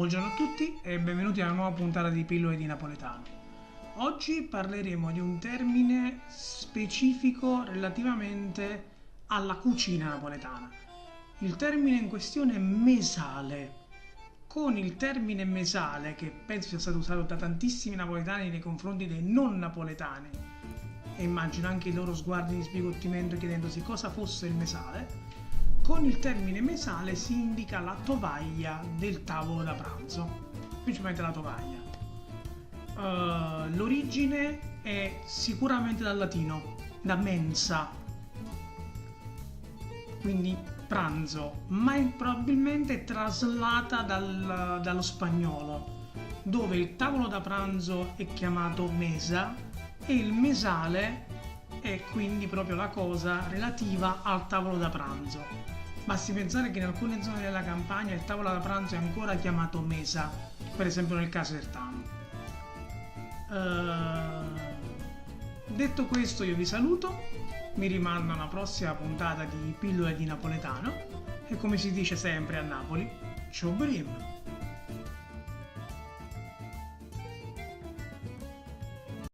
Buongiorno a tutti e benvenuti alla nuova puntata di Pillole di Napoletano. Oggi parleremo di un termine specifico relativamente alla cucina napoletana. Il termine in questione è mesale. Con il termine mesale, che penso sia stato usato da tantissimi napoletani nei confronti dei non napoletani, e immagino anche i loro sguardi di sbigottimento chiedendosi cosa fosse il mesale, con il termine mesale si indica la tovaglia del tavolo da pranzo, principalmente la tovaglia. L'origine è sicuramente dal latino, da mensa, quindi pranzo, ma probabilmente traslata dallo spagnolo, dove il tavolo da pranzo è chiamato mesa e il mesale è quindi proprio la cosa relativa al tavolo da pranzo. Basti pensare che in alcune zone della Campania il tavolo da pranzo è ancora chiamato mesa, per esempio nel Casertano. Detto questo, io vi saluto, mi rimando a una prossima puntata di Pillole di Napoletano e, come si dice sempre a Napoli, ciao brim!